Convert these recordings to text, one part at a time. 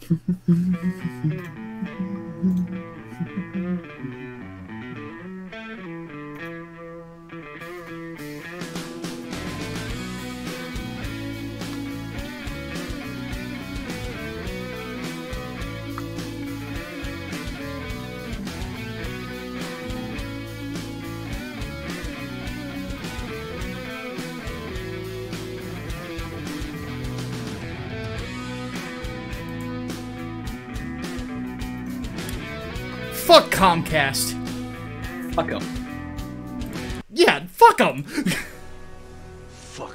Fuck Comcast. Fuck them. Yeah, fuck them. Fuck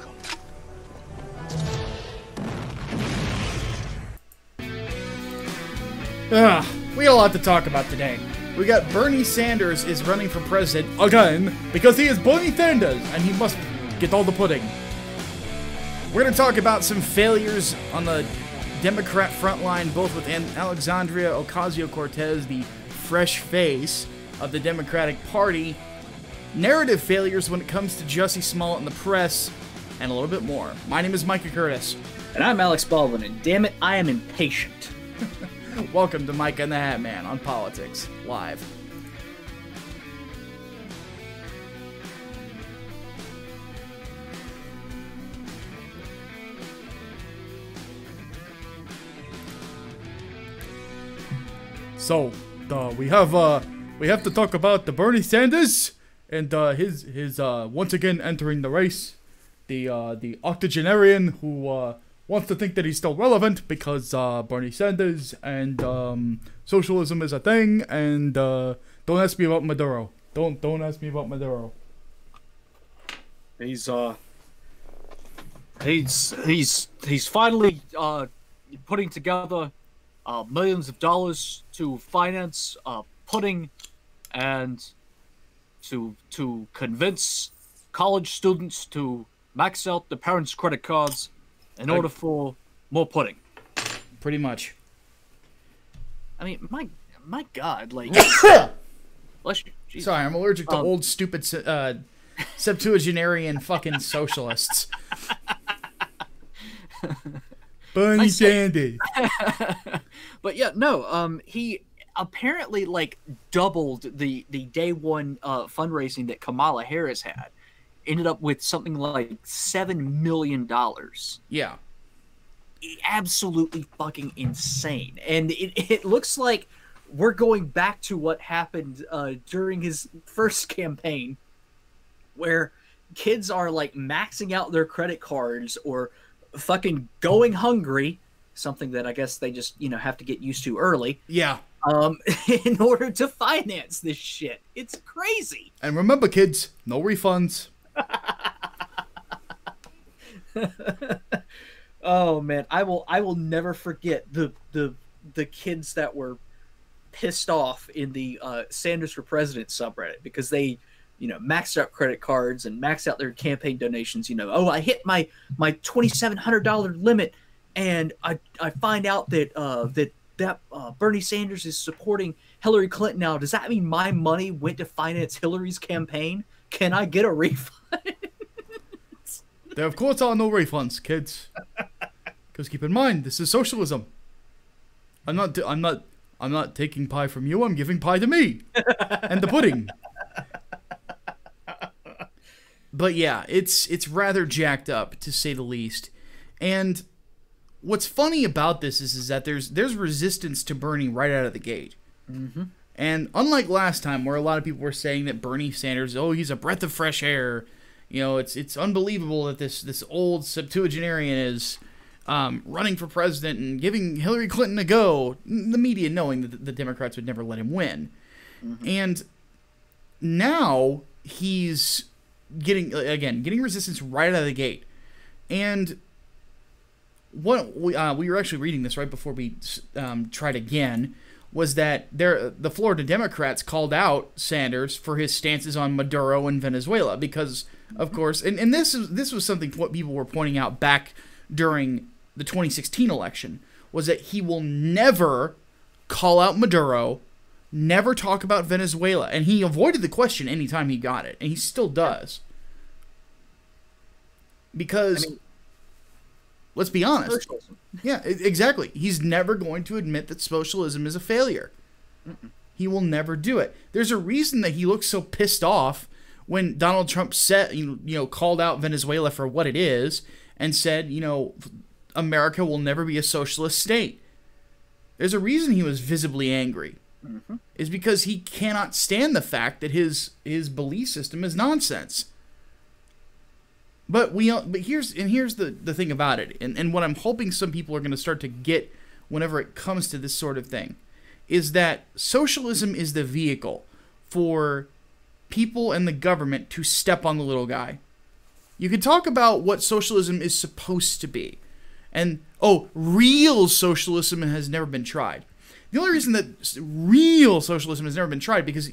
them. We got a lot to talk about today. We got Bernie Sanders is running for president again because he is Bernie Sanders and he must get all the pudding. We're going to talk about some failures on the Democrat front line, both with Alexandria Ocasio-Cortez, the fresh face of the Democratic Party, narrative failures when it comes to Jussie Smollett and the press, and a little bit more. My name is Micah Curtis. And I'm Alex Baldwin, and damn it, I am impatient. Welcome to Micah and The Hatman on Politics Live. So, we have to talk about the Bernie Sanders and his once again entering the race, the octogenarian who wants to think that he's still relevant because Bernie Sanders and socialism is a thing, and don't ask me about Maduro. Don't ask me about Maduro. He's finally putting together millions of dollars to finance pudding and to convince college students to max out their parents' credit cards in order for more pudding. Pretty much. I mean, my God, like, bless you. Jesus. Sorry, I'm allergic to old stupid septuagenarian fucking socialists. Bernie Sanders. But yeah, no, he apparently like doubled the day one fundraising that Kamala Harris had. Ended up with something like $7 million. Yeah. Absolutely fucking insane. And it looks like we're going back to what happened during his first campaign, where kids are like maxing out their credit cards or fucking going hungry, something that I guess they just, have to get used to early. Yeah. In order to finance this shit. It's crazy. And remember, kids, no refunds. Oh man, I will never forget the kids that were pissed off in the Sanders for President subreddit because they maxed out credit cards and maxed out their campaign donations. Oh, I hit my $2,700 limit, and I find out that Bernie Sanders is supporting Hillary Clinton now. Does that mean my money went to finance Hillary's campaign? Can I get a refund? There, of course, are no refunds, kids. Because keep in mind, this is socialism. I'm not taking pie from you. I'm giving pie to me and the pudding. But yeah, it's rather jacked up, to say the least. And what's funny about this is that there's resistance to Bernie right out of the gate. Mm-hmm. And unlike last time, where a lot of people were saying that Bernie Sanders, he's a breath of fresh air. It's unbelievable that this old septuagenarian is running for president and giving Hillary Clinton a go. The media knowing that the Democrats would never let him win. Mm-hmm. And now he's getting resistance right out of the gate. And what we were actually reading this right before we tried again, was that the Florida Democrats called out Sanders for his stances on Maduro and Venezuela because, of course, and this was something what people were pointing out back during the 2016 election, was that he will never call out Maduro, never talk about Venezuela, and he avoided the question anytime he got it, and he still does. Because Let's be honest. Socialism. Yeah, exactly. He's never going to admit that socialism is a failure. He will never do it. There's a reason that he looks so pissed off when Donald Trump said, called out Venezuela for what it is and said, America will never be a socialist state. There's a reason he was visibly angry. Is because he cannot stand the fact that his belief system is nonsense. But here's the thing about it, and what I'm hoping some people are going to start to get whenever it comes to this sort of thing, is that socialism is the vehicle for people and the government to step on the little guy. You can talk about what socialism is supposed to be, and real socialism has never been tried. The only reason that real socialism has never been tried because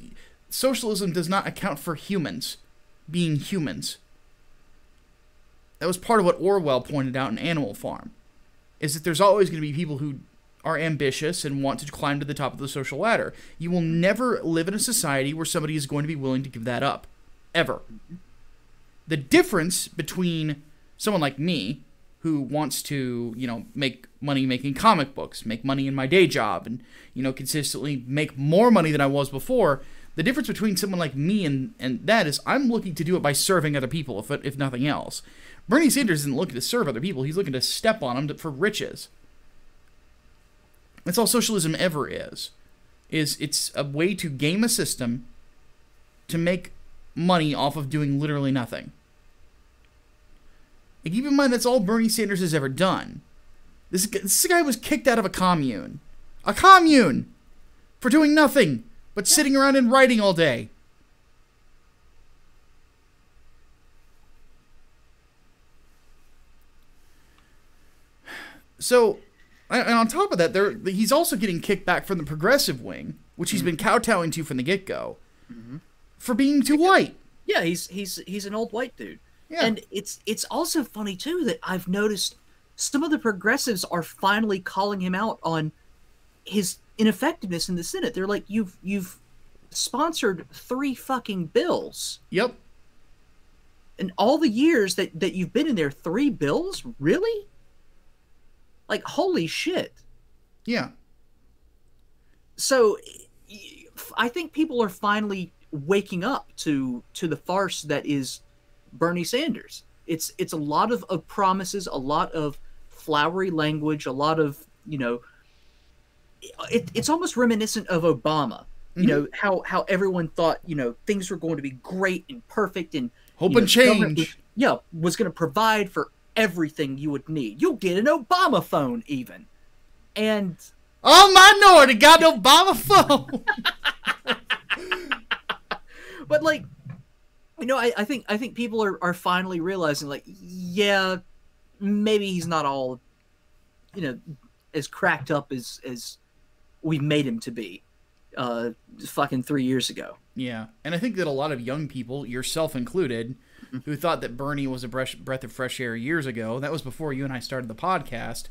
socialism does not account for humans being humans. That was part of what Orwell pointed out in Animal Farm, is that there's always going to be people who are ambitious and want to climb to the top of the social ladder. You will never live in a society where somebody is going to be willing to give that up. Ever. The difference between someone like me, who wants to, make money making comic books, make money in my day job, and, consistently make more money than I was before, the difference between someone like me and that is I'm looking to do it by serving other people, if nothing else. Bernie Sanders isn't looking to serve other people. He's looking to step on them for riches. That's all socialism ever is it's a way to game a system to make money off of doing literally nothing. And keep in mind, that's all Bernie Sanders has ever done. This guy was kicked out of a commune. A commune! For doing nothing but sitting around and writing all day. So, and on top of that, he's also getting kicked back from the progressive wing, which he's been kowtowing to from the get-go, for being too white. Yeah, he's an old white dude. Yeah. And it's also funny, too, that I've noticed some of the progressives are finally calling him out on his ineffectiveness in the Senate. They're like, you've sponsored 3 fucking bills. Yep. In all the years that you've been in there, 3 bills? Really? Like, holy shit. Yeah. So, I think people are finally waking up to the farce that is Bernie Sanders. It's a lot of promises, a lot of flowery language, a lot of, it's almost reminiscent of Obama. How everyone thought, things were going to be great and perfect and hope and change. Was going to provide for everything you would need. You'll get an Obama phone even. And minority got an Obama phone. But like, I think people are finally realizing, like, yeah, maybe he's not all, as cracked up as we made him to be, fucking 3 years ago. Yeah, and I think that a lot of young people, yourself included, who thought that Bernie was a breath of fresh air years ago, that was before you and I started the podcast,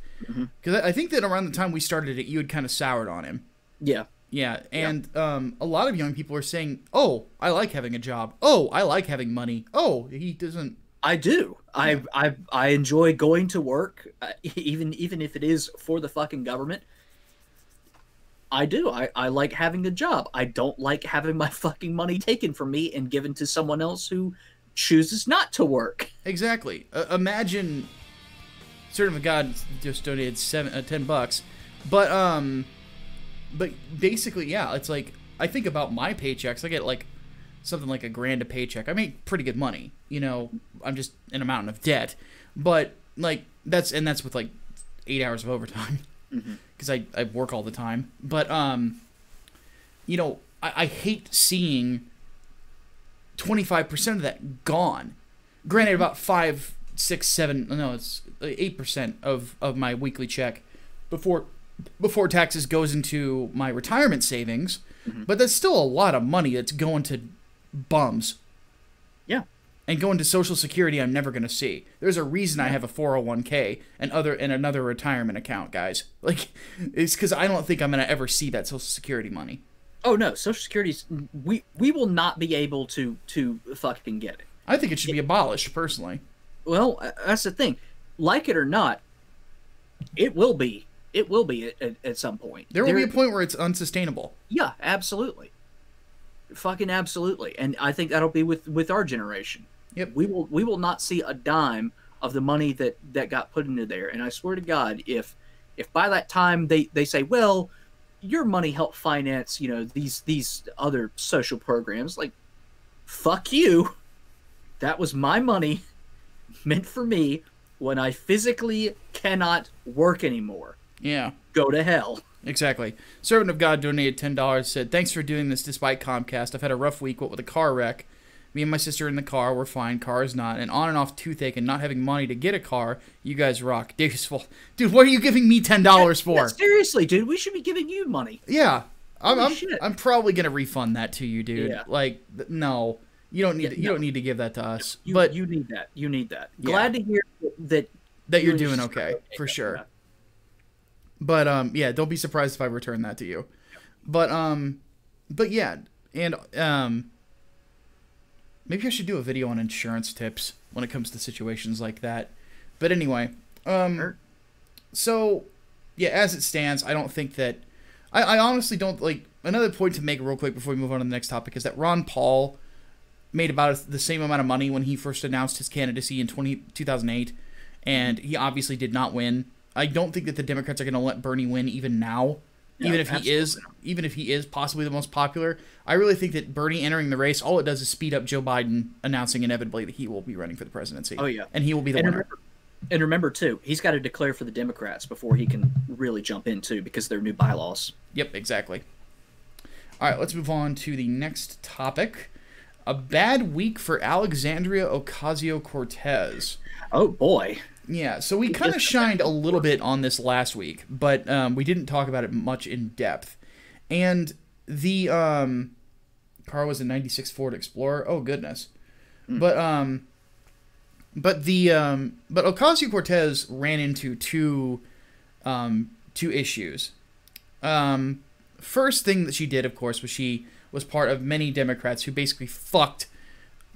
because I think that around the time we started it, you had kind of soured on him. Yeah. Yeah, and a lot of young people are saying, oh, I like having a job. Oh, I like having money. Oh, he doesn't. I do. I enjoy going to work, even if it is for the fucking government. I do. I like having a job. I don't like having my fucking money taken from me and given to someone else who chooses not to work. Exactly. Imagine, Servant of God just donated $10, but basically, yeah, it's like, I think about my paychecks. I get like something like $1,000 a paycheck. I make pretty good money. I'm just in a mountain of debt, but like that's with like 8 hours of overtime because I work all the time. But I hate seeing 25% of that gone. Granted, about 5, 6, 7, no, it's 8% of my weekly check before taxes goes into my retirement savings, but that's still a lot of money that's going to bums. Yeah. And going to Social Security I'm never going to see. There's a reason I have a 401k and another retirement account, guys. Like, it's because I don't think I'm going to ever see that Social Security money. Oh, no. Social Security's... We will not be able to fucking get it. I think it should be abolished, personally. Well, that's the thing. Like it or not, It will be. It will be at some point. There will be a point where it's unsustainable. Yeah, absolutely. Fucking absolutely. And I think that'll be with our generation. Yep. We will not see a dime of the money that got put into there. And I swear to God, if by that time they say, well, your money helped finance, these other social programs, like, fuck you. That was my money meant for me when I physically cannot work anymore. Yeah. Go to hell. Exactly. Servant of God donated $10, said, thanks for doing this despite Comcast. I've had a rough week, what with a car wreck. Me and my sister in the car, we're fine, car is not. And on and off toothache and not having money to get a car, you guys rock. Dude, what are you giving me $10 for? Yeah, seriously, dude, we should be giving you money. Yeah. I'm probably going to refund that to you, dude. Yeah. Like, no. You don't need to give that to us. You need that. You need that. Yeah. Glad to hear that you're doing okay, for sure. Yeah. But yeah, don't be surprised if I return that to you. But yeah, and maybe I should do a video on insurance tips when it comes to situations like that. But anyway, so yeah, as it stands, I don't think that I honestly don't like. Another point to make real quick before we move on to the next topic is that Ron Paul made about the same amount of money when he first announced his candidacy in 2008, and he obviously did not win. I don't think that the Democrats are going to let Bernie win even now, even if he is possibly the most popular. I really think that Bernie entering the race, all it does is speed up Joe Biden announcing inevitably that he will be running for the presidency. Oh yeah, and he will be the winner. Remember too, he's got to declare for the Democrats before he can really jump in too, because of their new bylaws. Yep, exactly. All right, let's move on to the next topic. A bad week for Alexandria Ocasio-Cortez. Oh boy. Yeah, so we kind of shined a little bit on this last week, but we didn't talk about it much in depth. And the car was a '96 Ford Explorer. Oh goodness. But Ocasio-Cortez ran into two issues. First thing that she did, of course, was she was part of many Democrats who basically fucked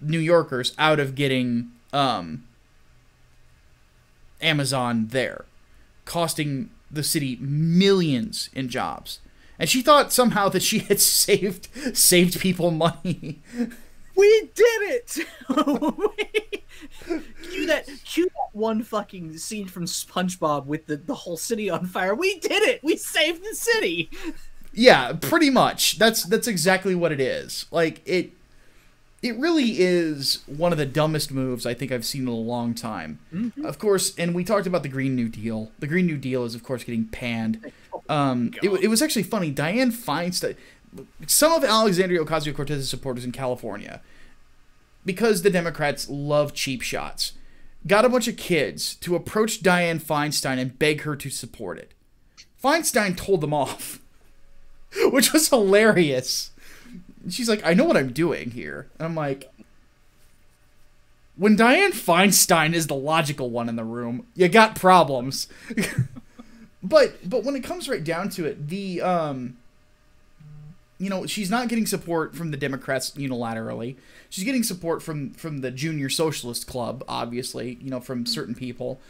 New Yorkers out of getting Amazon there, costing the city millions in jobs. And she thought somehow that she had saved people money. We did it! Cue that one fucking scene from SpongeBob with the whole city on fire. We did it! We saved the city! Yeah, pretty much. That's exactly what it is. Like, it really is one of the dumbest moves I think I've seen in a long time. Mm-hmm. Of course, and we talked about the Green New Deal. The Green New Deal is, of course, getting panned. It was actually funny. Dianne Feinstein, some of Alexandria Ocasio-Cortez's supporters in California, because the Democrats love cheap shots, got a bunch of kids to approach Dianne Feinstein and beg her to support it. Feinstein told them off, which was hilarious. She's like, I know what I'm doing here. And I'm like, when Dianne Feinstein is the logical one in the room, you got problems. But when it comes right down to it, she's not getting support from the Democrats unilaterally. She's getting support from the Junior Socialist Club, obviously, from certain people,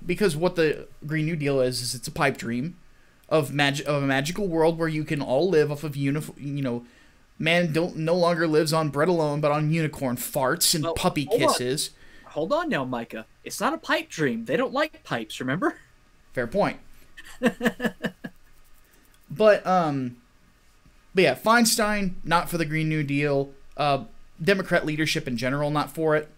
because what the Green New Deal is it's a pipe dream of a magical world where you can all live off of man no longer lives on bread alone, but on unicorn farts and puppy kisses. Hold on now, Micah. It's not a pipe dream. They don't like pipes, remember? Fair point. But yeah, Feinstein, not for the Green New Deal. Democrat leadership in general, not for it.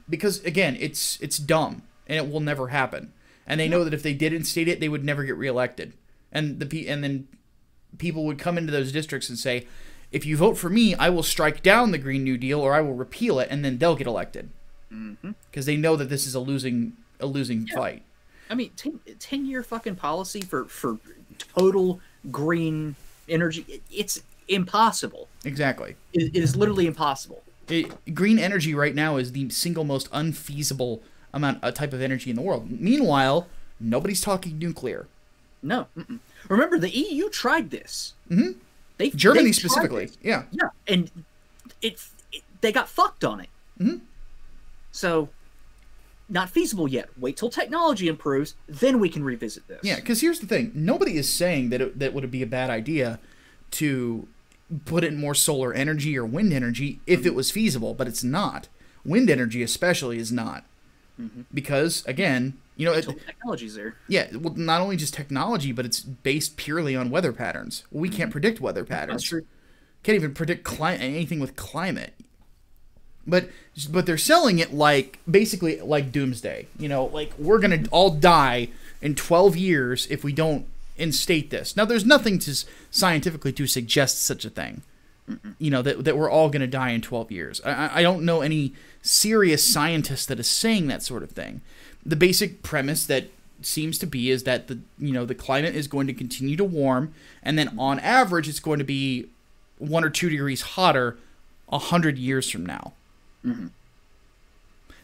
Because, again, it's dumb, and it will never happen. And they know that if they did instate it, they would never get reelected. And then people would come into those districts and say, if you vote for me, I will strike down the Green New Deal or I will repeal it, and then they'll get elected. Because they know that this is a losing fight. I mean, 10-year fucking policy for total green energy, it's impossible. Exactly. It is literally impossible. Green energy right now is the single most unfeasible type of energy in the world. Meanwhile, nobody's talking nuclear. No. Remember, the EU tried this. Mm-hmm. Germany specifically. Yeah. Yeah, and they got fucked on it. Mm-hmm. So, not feasible yet. Wait till technology improves, then we can revisit this. Yeah, because here's the thing. Nobody is saying that would be a bad idea to put in more solar energy or wind energy if it was feasible, but it's not. Wind energy especially is not. Because, again, you know... technology's there. Yeah, well, not only just technology, but it's based purely on weather patterns. We can't predict weather patterns. That's true. Can't even predict anything with climate. But they're selling it like, basically like doomsday. You know, like, we're going to all die in 12 years if we don't instate this. Now, there's nothing scientifically to suggest such a thing. You know, that we're all going to die in 12 years. I don't know any serious scientist that is saying that sort of thing. The basic premise that seems to be is that the climate is going to continue to warm, and then on average it's going to be 1 or 2 degrees hotter 100 years from now.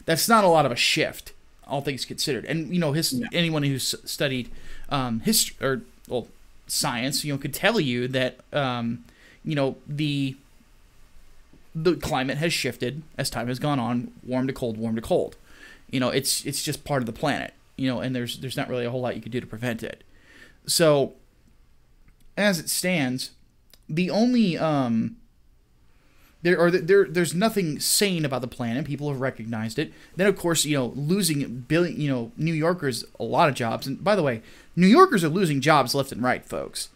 That's not a lot of a shift, all things considered. And you know, anyone who's studied history or science, you know, could tell you that you know, the climate has shifted as time has gone on, warm to cold, warm to cold. You know, it's just part of the planet, you know, and there's not really a whole lot you could do to prevent it. So, as it stands, the only there's nothing sane about the planet. People have recognized it. Then, of course, you know, losing New Yorkers a lot of jobs. And by the way, New Yorkers are losing jobs left and right, folks.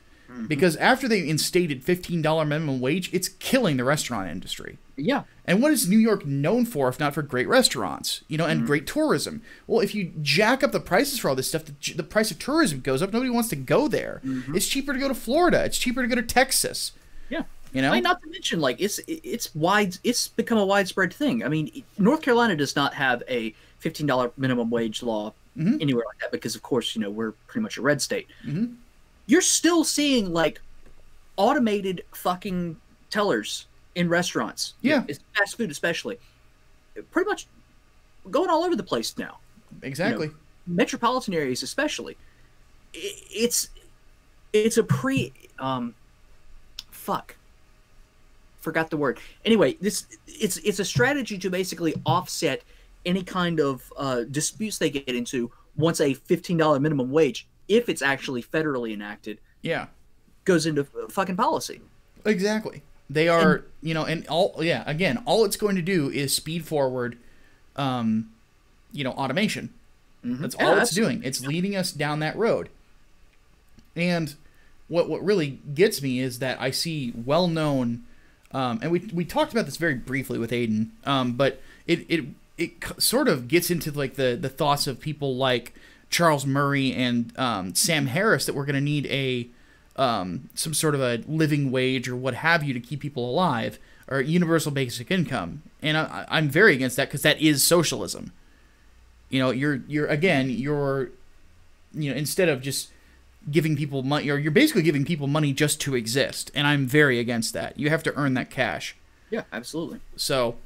Because after they instated $15 minimum wage, it's killing the restaurant industry. Yeah. And what is New York known for if not for great restaurants, you know, and great tourism? Well, if you jack up the prices for all this stuff, the price of tourism goes up. Nobody wants to go there. It's cheaper to go to Florida. It's cheaper to go to Texas. Yeah. You know? I mean, not to mention, like, it's become a widespread thing. I mean, North Carolina does not have a $15 minimum wage law anywhere like that because, of course, you know, we're pretty much a red state. You're still seeing, like, automated fucking tellers in restaurants. Yeah. It's fast food especially. Pretty much going all over the place now. Exactly. You know, metropolitan areas especially. It's a forgot the word. Anyway, it's a strategy to basically offset any kind of disputes they get into once a $15 minimum wage, if it's actually federally enacted, goes into fucking policy. Exactly. They are, you know, and all it's going to do is speed forward, you know, automation. That's all it's doing. It's leading us down that road. And what really gets me is that I see well-known, and we talked about this very briefly with Aiden, but it sort of gets into like the thoughts of people like Charles Murray and Sam Harris that we're going to need some sort of a living wage or what have you to keep people alive, or universal basic income. And I'm very against that because that is socialism. You know, you're instead of just giving people money, you're basically giving people money just to exist, and I'm very against that. You have to earn that cash. Yeah, absolutely. So,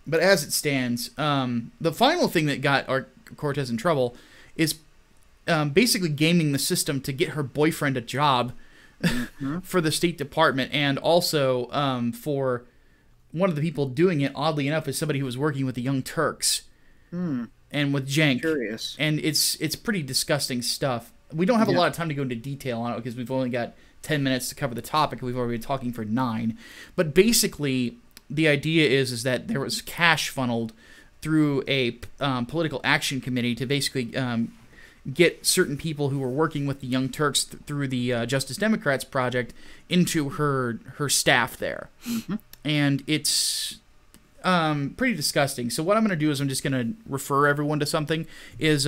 but as it stands, the final thing that got Cortez in trouble is basically gaming the system to get her boyfriend a job for the State Department, and also for one of the people doing it, oddly enough, is somebody who was working with the Young Turks and with Cenk. Curious. And it's pretty disgusting stuff. We don't have a lot of time to go into detail on it because we've only got 10 minutes to cover the topic, and we've already been talking for 9. But basically, the idea is that there was cash funneled through a political action committee to basically get certain people who were working with the Young Turks through the Justice Democrats project into her staff there. And it's pretty disgusting. So what I'm going to do is I'm just going to refer everyone to something. Is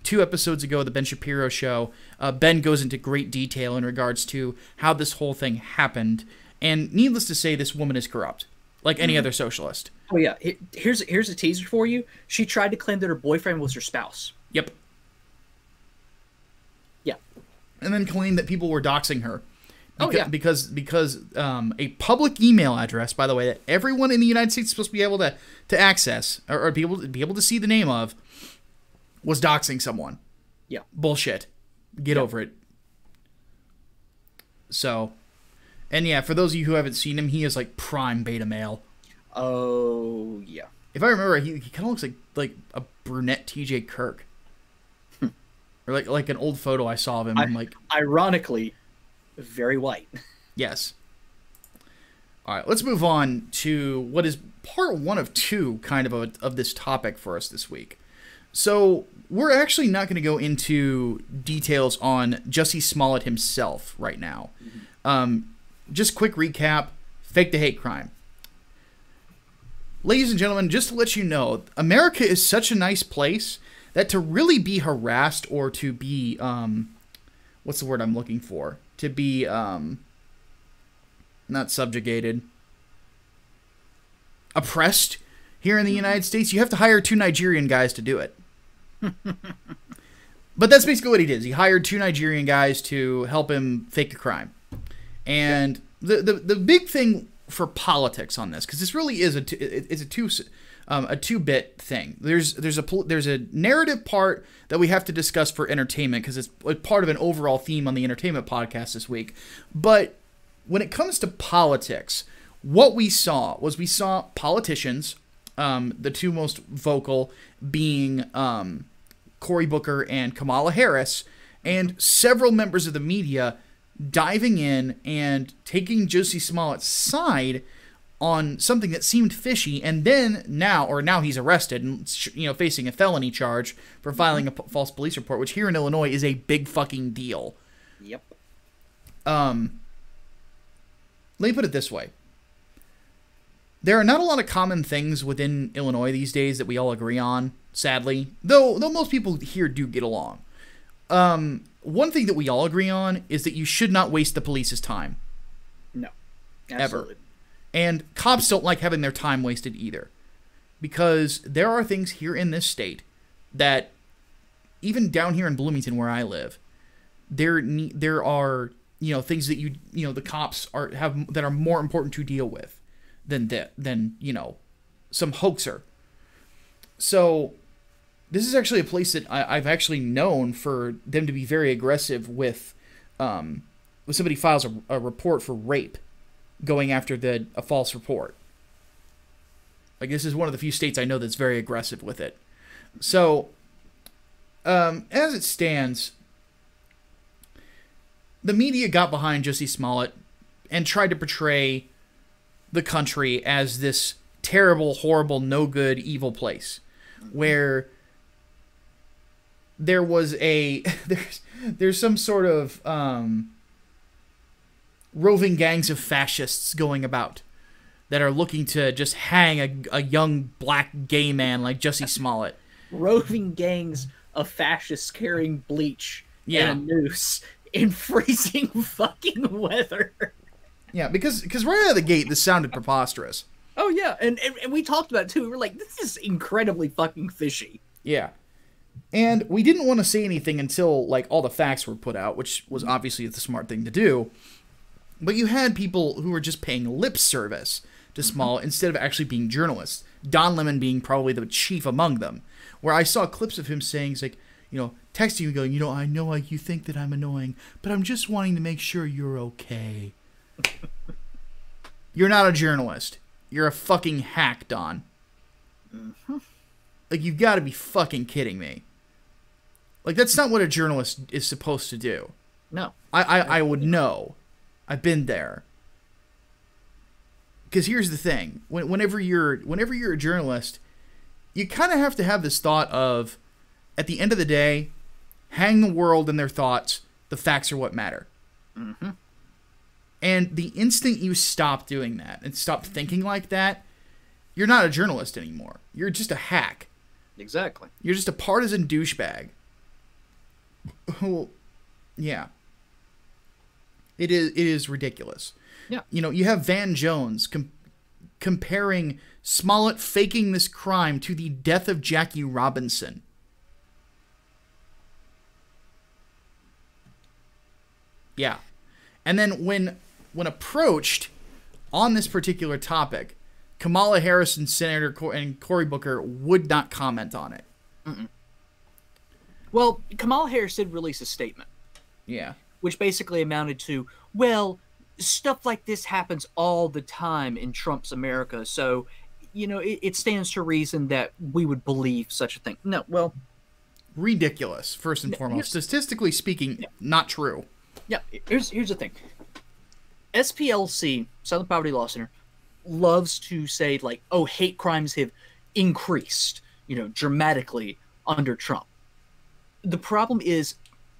2 episodes ago, the Ben Shapiro show, Ben goes into great detail in regards to how this whole thing happened. And needless to say, this woman is corrupt, like any other socialist. Oh yeah, here's a teaser for you. She tried to claim that her boyfriend was her spouse. Yep. Yeah. And then claimed that people were doxing her. Because a public email address, by the way, that everyone in the United States is supposed to be able to access or be able to see the name of, was doxing someone. Yeah. Bullshit. Get over it. So, and yeah, for those of you who haven't seen him, he is like prime beta male. Oh yeah. If I remember, he kind of looks like a brunette TJ Kirk. Or like an old photo I saw of him. I'm like, ironically, very white. Yes. All right, let's move on to what is part 1 of 2 kind of this topic for us this week. So we're actually not going to go into details on Jussie Smollett himself right now. Just quick recap, fake the hate crime. Ladies and gentlemen, just to let you know, America is such a nice place that to really be harassed or to be, what's the word I'm looking for? To be, not subjugated, oppressed here in the United States, you have to hire 2 Nigerian guys to do it. But that's basically what he did. He hired 2 Nigerian guys to help him fake a crime. And the big thing for politics on this, because this really is a 2-bit thing. There's a narrative part that we have to discuss for entertainment because it's part of an overall theme on the entertainment podcast this week. But when it comes to politics, what we saw politicians, the 2 most vocal being Cory Booker and Kamala Harris, and several members of the media diving in and taking Jussie Smollett's side on something that seemed fishy, and then now he's arrested and facing a felony charge for filing a false police report, which here in Illinois is a big fucking deal. Yep. Let me put it this way. There are not a lot of common things within Illinois these days that we all agree on, sadly, though most people here do get along. One thing that we all agree on is that you should not waste the police's time. No. Absolutely. Ever. And cops don't like having their time wasted either. Because there are things here in this state that, even down here in Bloomington where I live, there are things that the cops have that are more important to deal with than some hoaxer. So this is actually a place that I've actually known for them to be very aggressive with when somebody files a report for rape, going after a false report. Like, this is one of the few states I know that's very aggressive with it. So, as it stands, the media got behind Jussie Smollett and tried to portray the country as this terrible, horrible, no good, evil place where there was there's some sort of roving gangs of fascists going about that are looking to just hang a young black gay man like Jussie Smollett. Roving gangs of fascists carrying bleach and a noose in freezing fucking weather. Yeah, because right out of the gate, this sounded preposterous. Oh, yeah, and we talked about it, too. We were like, this is incredibly fucking fishy. Yeah. And we didn't want to say anything until, like, all the facts were put out, which was obviously the smart thing to do. But you had people who were just paying lip service to Smollett instead of actually being journalists. Don Lemon being probably the chief among them. Where I saw clips of him saying, like, texting me going, I know you think that I'm annoying, but I'm just wanting to make sure you're okay. You're not a journalist. You're a fucking hack, Don. Mm-hmm. Like, you've got to be fucking kidding me. Like, that's not what a journalist is supposed to do. No. I would know. I've been there. Because here's the thing. Whenever you're a journalist, you kind of have to have this thought of, at the end of the day, hang the world in their thoughts. The facts are what matter. Mm-hmm. And the instant you stop doing that and stop thinking like that, you're not a journalist anymore. You're just a hack. Exactly. You're just a partisan douchebag. Well, yeah. It is ridiculous. Yeah. You have Van Jones comparing Smollett faking this crime to the death of Jackie Robinson. Yeah. And then when approached on this particular topic, Kamala Harris and Senator and Cory Booker would not comment on it. Mm-mm. Well, Kamala Harris did release a statement. Yeah. Which basically amounted to, well, stuff like this happens all the time in Trump's America, so, it stands to reason that we would believe such a thing. No, well, ridiculous, first and foremost. Statistically speaking, not true. Yeah, here's the thing. SPLC, Southern Poverty Law Center, loves to say, like, oh, hate crimes have increased, dramatically under Trump. The problem is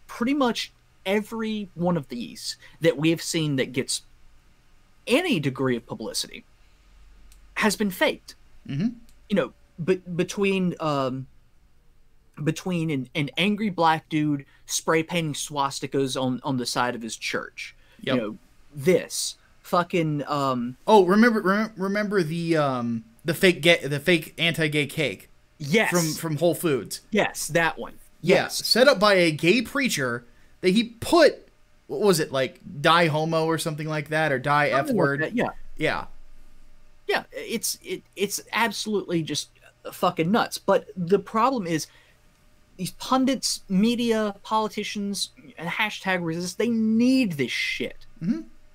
pretty much every one of these that we have seen that gets any degree of publicity has been faked. But between an angry black dude spray painting swastikas on the side of his church, this fucking remember the fake anti-gay cake, yes, from Whole Foods, yes, that one, yes, set up by a gay preacher that he put, what was it, like, die homo or something like that, or die F word, like yeah, it's absolutely just fucking nuts. But the problem is these pundits, media, politicians, and hashtag resist, they need this shit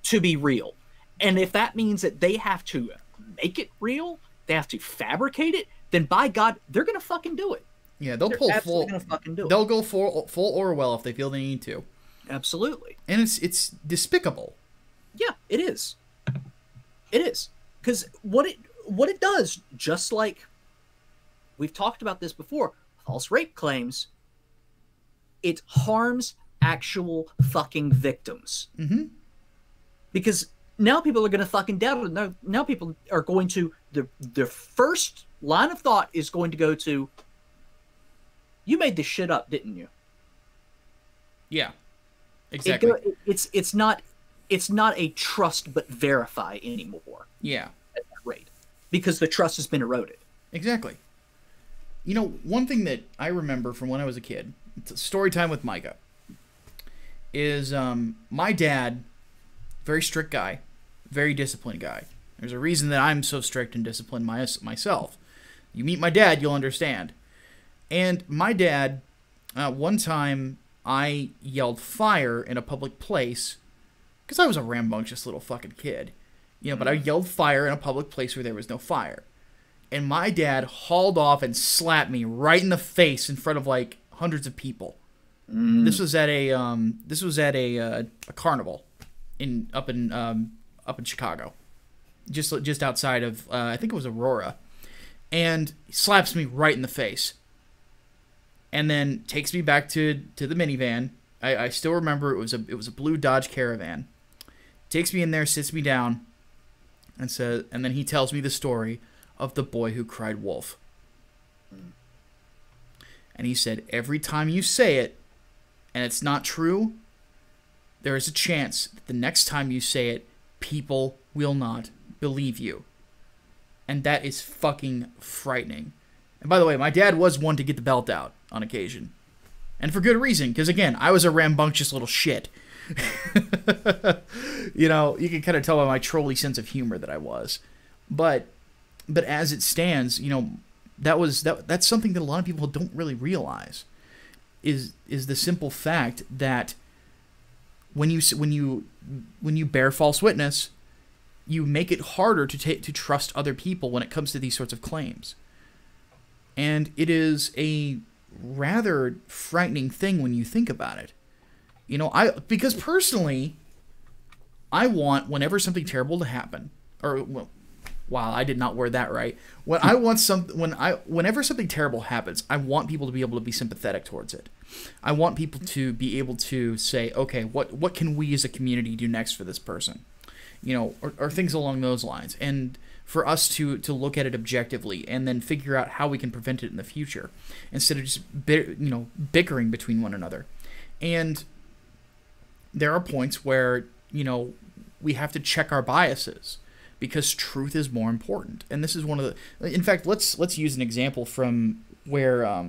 to be real. And if that means that they have to make it real, they have to fabricate it, then by God, they're gonna fucking do it. Yeah, they'll gonna fucking do it. They'll go full Orwell if they feel they need to. Absolutely. And it's despicable. Yeah, it is. It is. Because what it does, just like we've talked about this before, false rape claims, it harms actual fucking victims. Because now people are going to fucking doubt it. Now people are going to, their first line of thought is going to go to, you made this shit up, didn't you? Yeah, exactly. It's not a trust but verify anymore. Yeah. At that rate. Because the trust has been eroded. Exactly. One thing that I remember from when I was a kid, it's a story time with Micah, is my dad, very strict guy, very disciplined guy. There's a reason that I'm so strict and disciplined myself. You meet my dad, you'll understand. And my dad, one time, I yelled fire in a public place, because I was a rambunctious little fucking kid. But I yelled fire in a public place where there was no fire. And my dad hauled off and slapped me right in the face in front of, like, hundreds of people. This was at a carnival up in Chicago, just outside of I think it was Aurora, and he slaps me right in the face, and then takes me back to the minivan. I still remember it was a blue Dodge Caravan. Takes me in there, sits me down, and then he tells me the story of the boy who cried wolf. And he said, every time you say it, and it's not true, there is a chance that the next time you say it, people will not believe you. And that is fucking frightening. And by the way, my dad was one to get the belt out on occasion. And for good reason, because again, I was a rambunctious little shit. You can kind of tell by my trolly sense of humor that I was. But as it stands, that's something that a lot of people don't really realize. Is the simple fact that when you bear false witness, you make it harder to trust other people when it comes to these sorts of claims. And it is a rather frightening thing when you think about it. Because personally, I want, whenever something terrible to happen, or wow, I did not word that right. Whenever something terrible happens, I want people to be able to be sympathetic towards it. I want people to be able to say, okay, what can we as a community do next for this person? Or things along those lines. And for us to look at it objectively and then figure out how we can prevent it in the future instead of just bickering between one another. And there are points where, we have to check our biases, because truth is more important. And this is one of the... In fact, let's use an example from where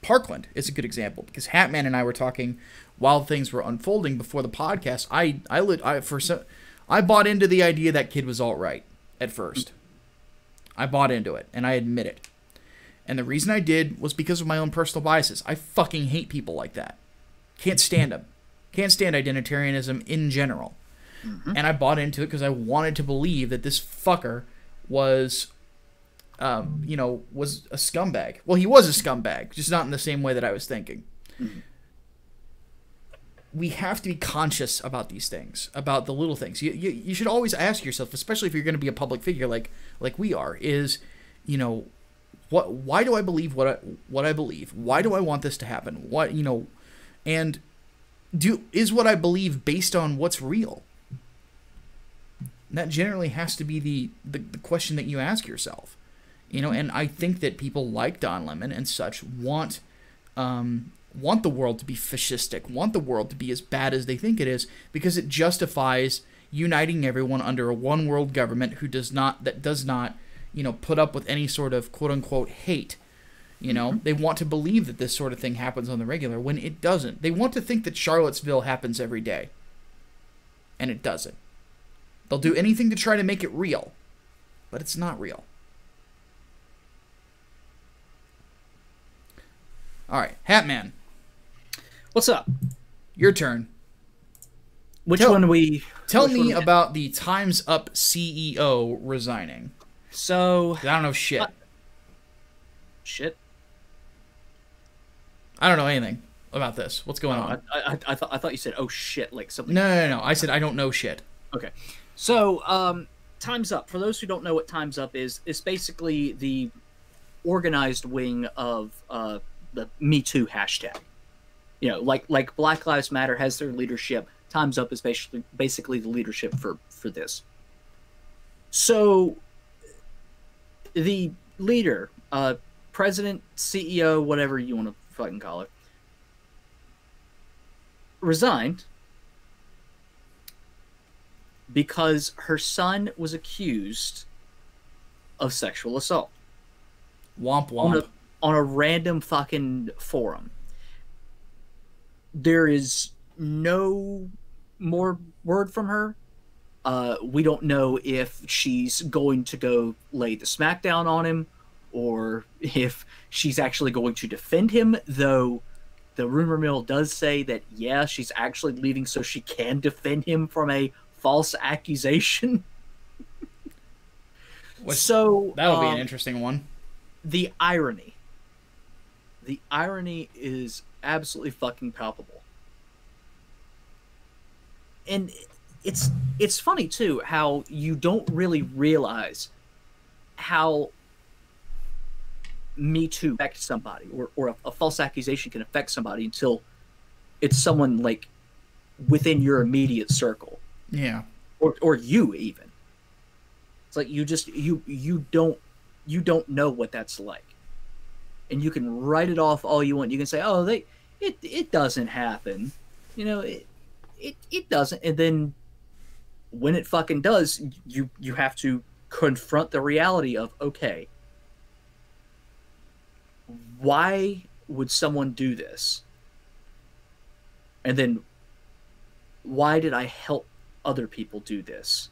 Parkland is a good example, because Hatman and I were talking while things were unfolding before the podcast. I bought into the idea that kid was alt-right at first. I bought into it, and I admit it. And the reason I did was because of my own personal biases. I fucking hate people like that. Can't stand them. Can't stand identitarianism in general. And I bought into it because I wanted to believe that this fucker was was a scumbag. Well, he was a scumbag, just not in the same way that I was thinking. Mm-hmm. We have to be conscious about these things, about the little things. You should always ask yourself, especially if you're going to be a public figure like we are, is, why do I believe what I believe? Why do I want this to happen? And is what I believe based on what's real? And that generally has to be the question that you ask yourself. And I think that people like Don Lemon and such want the world to be fascistic, want the world to be as bad as they think it is, because it justifies uniting everyone under a one world government does not put up with any sort of quote unquote hate. They want to believe that this sort of thing happens on the regular when it doesn't. They want to think that Charlottesville happens every day, and it doesn't. They'll do anything to try to make it real, but it's not real. All right, Hatman. What's up? Your turn. Tell me about the Time's Up CEO resigning. So I don't know shit. Shit. I don't know anything about this. What's going on? I thought you said oh shit, like something. No. I said I don't know shit. Okay. So Time's Up. For those who don't know what Time's Up is, it's basically the organized wing of the Me Too hashtag. Like Black Lives Matter has their leadership. Time's Up is basically the leadership for this. So the leader, president, CEO, whatever you want to fucking call it, resigned because her son was accused of sexual assault. Womp womp. On a random fucking forum. There is no more word from her. We don't know if she's going to go lay the smackdown on him or if she's actually going to defend him, though the rumor mill does say that, yeah, she's actually leaving so she can defend him from a false accusation. So that'll be an interesting one. The irony is absolutely fucking palpable. And it's funny too how you don't really realize how Me Too affects somebody or a false accusation can affect somebody until it's someone like within your immediate circle. Yeah. Or you even. It's like you just you don't know what that's like. And you can write it off all you want. You can say, "Oh, it doesn't happen." It doesn't. And then when it fucking does, you have to confront the reality of, okay, why would someone do this? And then why did I help other people do this?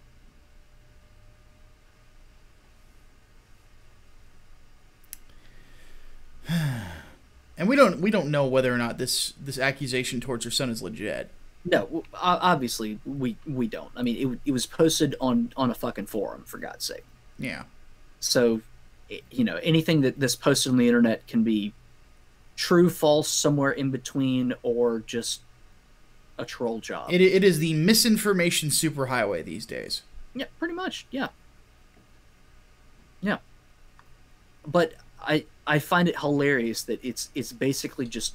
And we don't know whether or not this accusation towards her son is legit. No, obviously we don't. I mean, it was posted on a fucking forum, for God's sake. Yeah. So, anything that's posted on the internet can be true, false, somewhere in between, or just a troll job. It is the misinformation superhighway these days. Yeah, pretty much. Yeah. Yeah. But I find it hilarious that it's basically just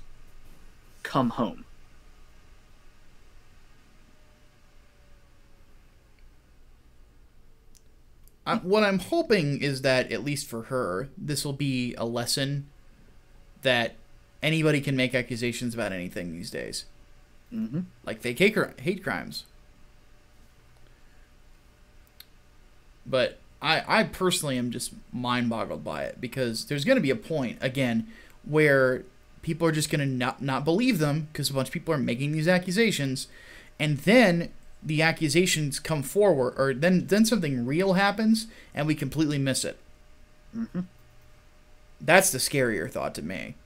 come home. What I'm hoping is that, at least for her, this will be a lesson that anybody can make accusations about anything these days. Mm-hmm. Like fake hate crimes. But I personally am just mind-boggled by it, because there's going to be a point, again, where people are just going to not believe them because a bunch of people are making these accusations, and then the accusations come forward, or then something real happens, and we completely miss it. Mm-hmm. That's the scarier thought to me.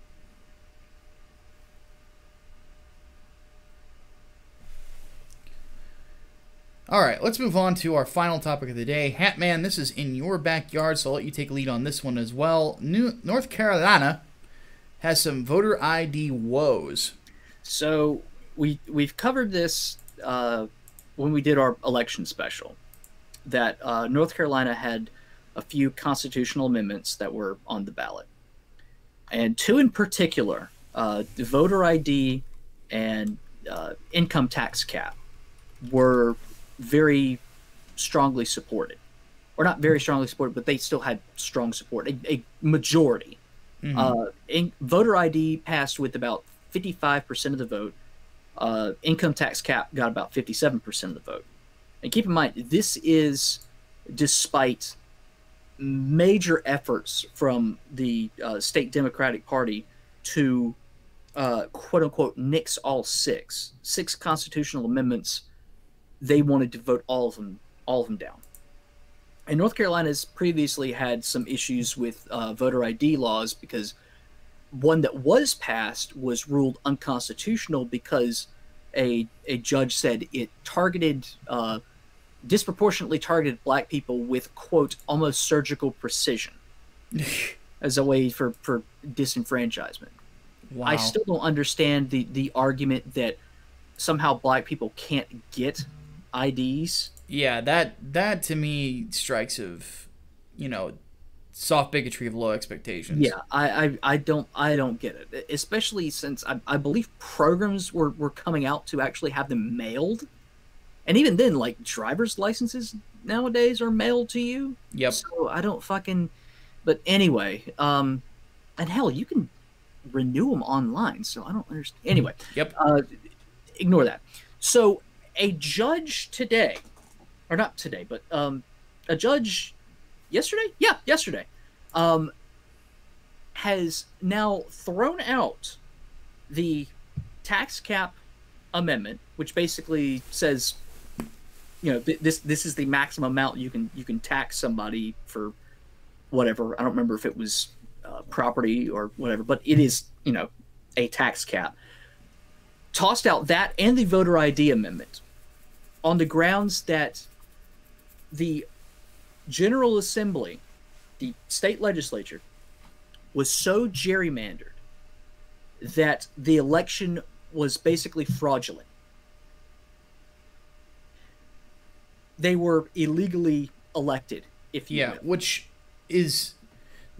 All right, let's move on to our final topic of the day. Hatman, this is in your backyard, so I'll let you take lead on this one as well. North Carolina has some voter ID woes. So we've covered this when we did our election special, that North Carolina had a few constitutional amendments that were on the ballot. And two in particular, the voter ID and income tax cap, were very strongly supported. Or not very strongly supported, but they still had strong support, a majority. Voter ID passed with about 55% of the vote. Income tax cap got about 57% of the vote. And keep in mind, this is despite major efforts from the state Democratic Party to quote unquote nix all six constitutional amendments. They wanted to vote all of them down. And North Carolina's previously had some issues with voter ID laws, because one that was passed was ruled unconstitutional because a judge said it disproportionately targeted black people with, quote, almost surgical precision as a way for disenfranchisement. Wow. I still don't understand the argument that somehow black people can't get IDs. Yeah, that to me strikes of, soft bigotry of low expectations. Yeah, I don't get it, especially since I believe programs were coming out to actually have them mailed, and even then, like, driver's licenses nowadays are mailed to you. Yep. So I don't fucking. But anyway, and hell, you can renew them online. So I don't understand. Anyway. Yep. Ignore that. So a judge today, or not today, but a judge yesterday? Yeah, yesterday. Has now thrown out the tax cap amendment, which basically says, this is the maximum amount you can tax somebody for whatever. I don't remember if it was property or whatever, but it is, a tax cap. Tossed out that and the voter ID amendment on the grounds that the General Assembly, the state legislature, was so gerrymandered that the election was basically fraudulent. They were illegally elected, if you will. Which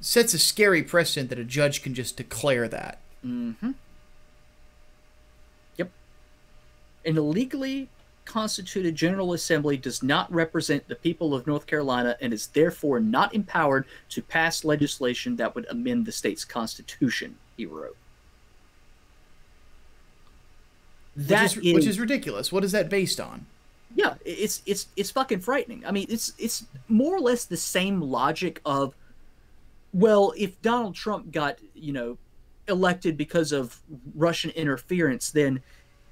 sets a scary precedent that a judge can just declare that. Mm-hmm. Yep. An illegally constituted General Assembly does not represent the people of North Carolina and is therefore not empowered to pass legislation that would amend the state's constitution, he wrote. Which is ridiculous. What is that based on? Yeah, it's fucking frightening. I mean, it's more or less the same logic of, well, if Donald Trump got, elected because of Russian interference, then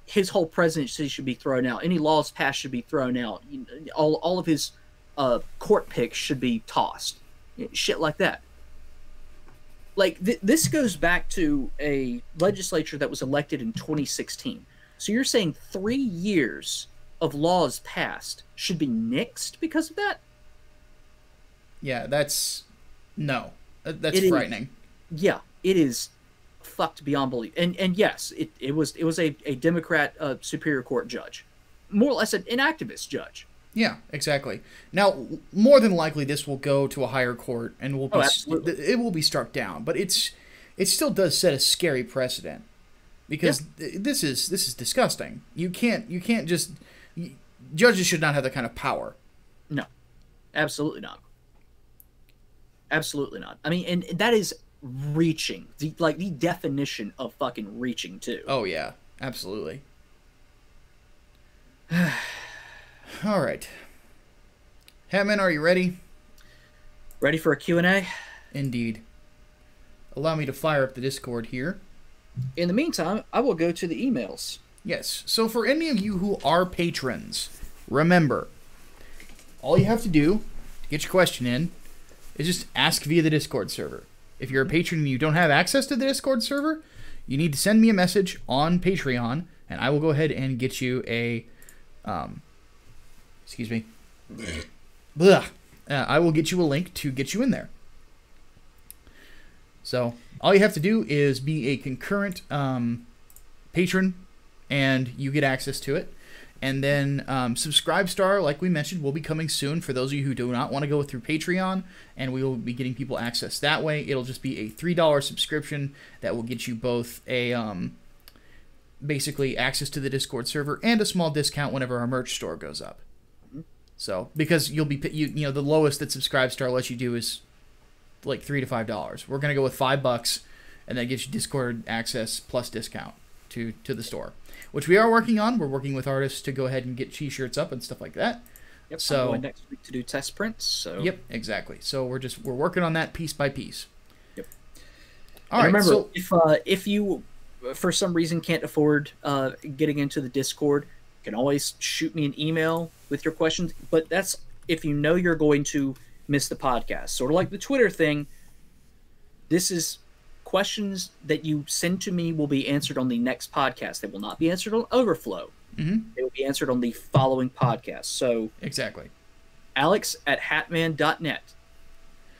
his whole presidency should be thrown out. Any laws passed should be thrown out. All of his court picks should be tossed. Shit like that. Like, this goes back to a legislature that was elected in 2016. So you're saying 3 years of laws passed should be nixed because of that? Yeah, that's frightening. Yeah, it is fucked beyond belief. And yes, it was a Democrat Superior Court judge, more or less an activist judge. Yeah, exactly. Now, more than likely, this will go to a higher court and it will be struck down. But it still does set a scary precedent, because this is disgusting. You can't just judges should not have that kind of power. No, absolutely not. Absolutely not. I mean, and that is reaching, the definition of fucking reaching too. Oh yeah, absolutely. All right, Hatman, are you ready? Ready for a Q&A? Indeed. Allow me to fire up the Discord here. In the meantime, I will go to the emails. Yes. So for any of you who are patrons, remember, all you have to do to get your question in is just ask via the Discord server. If you're a patron and you don't have access to the Discord server, you need to send me a message on Patreon, and I will go ahead and get you a Excuse me. Blah. I will get you a link to get you in there. So all you have to do is be a concurrent patron, and you get access to it. And then Subscribe Star, like we mentioned, will be coming soon for those of you who do not want to go through Patreon, and we will be getting people access that way. It'll just be a $3 subscription that will get you both a basically access to the Discord server and a small discount whenever our merch store goes up. So because you'll be you know the lowest that Subscribe Star lets you do is like $3 to $5. We're gonna go with $5, and that gives you Discord access plus discount to the store, which we are working on. We're working with artists to go ahead and get t-shirts up and stuff like that. Yep. So I'm going next week to do test prints. So yep, exactly. So we're working on that piece by piece. Yep. All right. Remember, So if you for some reason can't afford getting into the Discord, you can always shoot me an email with your questions. But that's if you know you're going to miss the podcast. Sort of like the Twitter thing. This is questions that you send to me will be answered on the next podcast. They will not be answered on Overflow. They will be answered on the following podcast. So exactly. Alex@hatman.net,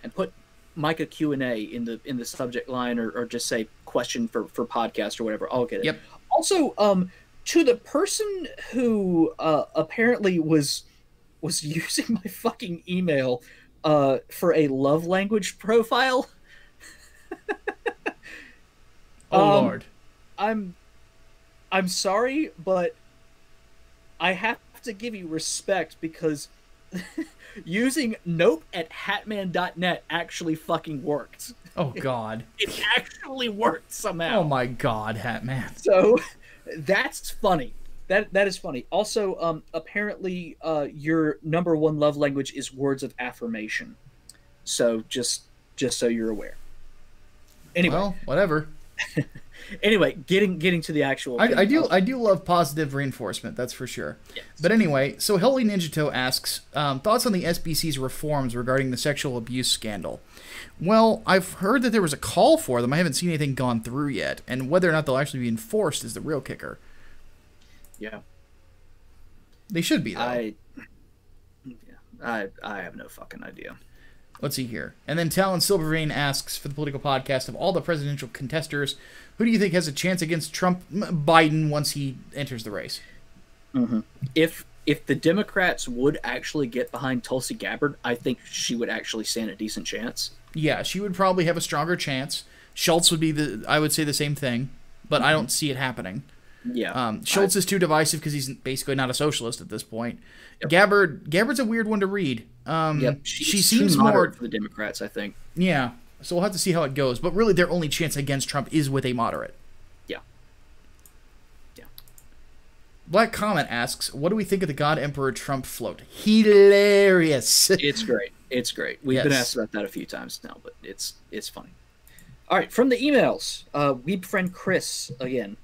and put Micah Q&A in the subject line, or just say question for podcast or whatever. I'll get it. Yep. Also, to the person who apparently was using my fucking email for a love language profile. Oh Lord. I'm sorry, but I have to give you respect, because using nope@hatman.net actually fucking worked. Oh God. It actually worked somehow. Oh my God, Hatman. So that's funny. That is funny. Also, apparently, your number one love language is words of affirmation. So just so you're aware. Anyway, Well, whatever. Anyway, getting to the actual. I do love positive reinforcement. That's for sure. Yes. But anyway, so Helly Ninjato asks thoughts on the SBC's reforms regarding the sexual abuse scandal. Well, I've heard that there was a call for them. I haven't seen anything gone through yet, and whether or not they'll actually be enforced is the real kicker. Yeah. They should be, though. I have no fucking idea. Let's see here. And then Talon Silvervein asks for the political podcast, of all the presidential contesters, who do you think has a chance against Biden once he enters the race? Mm-hmm. If the Democrats would actually get behind Tulsi Gabbard, I think she would actually stand a decent chance. Yeah, she would probably have a stronger chance. Schultz would be I would say the same thing, but I don't see it happening. Yeah. Schultz is too divisive because he's basically not a socialist at this point. Yep. Gabbard's a weird one to read. Yep. She seems more for the Democrats, I think. Yeah. So we'll have to see how it goes. But really, their only chance against Trump is with a moderate. Yeah. Yeah. Black Comet asks, what do we think of the God Emperor Trump float? Hilarious. It's great. It's great. We've been asked about that a few times now, but it's funny. All right, from the emails, Weeb friend Chris again,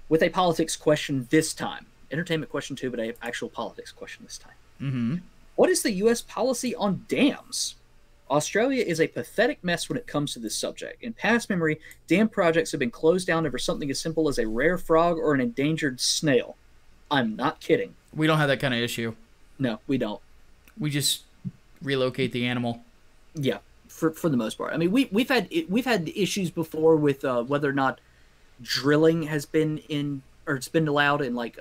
with a politics question this time. Entertainment question too, but an actual politics question this time. Mm-hmm. What is the U.S. policy on dams? Australia is a pathetic mess when it comes to this subject. In past memory, dam projects have been closed down over something as simple as a rare frog or an endangered snail. I'm not kidding. We don't have that kind of issue. No, we don't. We just relocate the animal. Yeah, for the most part. I mean, we've had issues before with whether or not drilling has been it's been allowed in like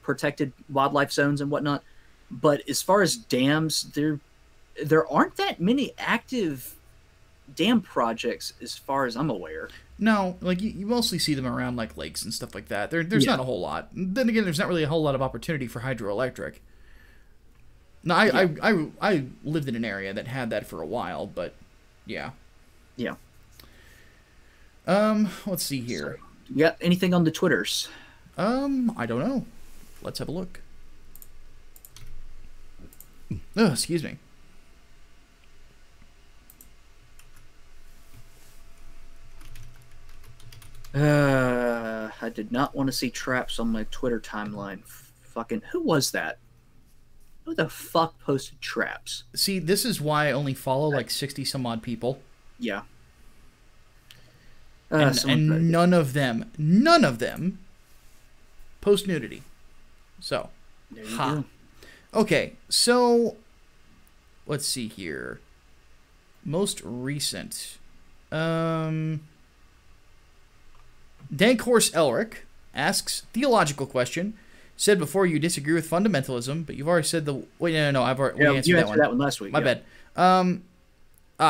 protected wildlife zones and whatnot. But as far as dams, there aren't that many active dam projects as far as I'm aware. No, like you mostly see them around like lakes and stuff like that. There's not a whole lot. Then again, there's not really a whole lot of opportunity for hydroelectric. No, I lived in an area that had that for a while, but yeah. Yeah. Let's see here. So, you got anything on the Twitters? I don't know. Let's have a look. Oh, excuse me. I did not want to see traps on my Twitter timeline. Fucking, who was that? Who the fuck posted traps? See, this is why I only follow like 60 some odd people. Yeah. And none of them post nudity. So, there you go. Okay, so let's see here. Most recent. Dank Horse Elric asks, theological question. Said before you disagree with fundamentalism, but you've already said the... Wait, no, I've already answered you that answered one. that one last week. My bad.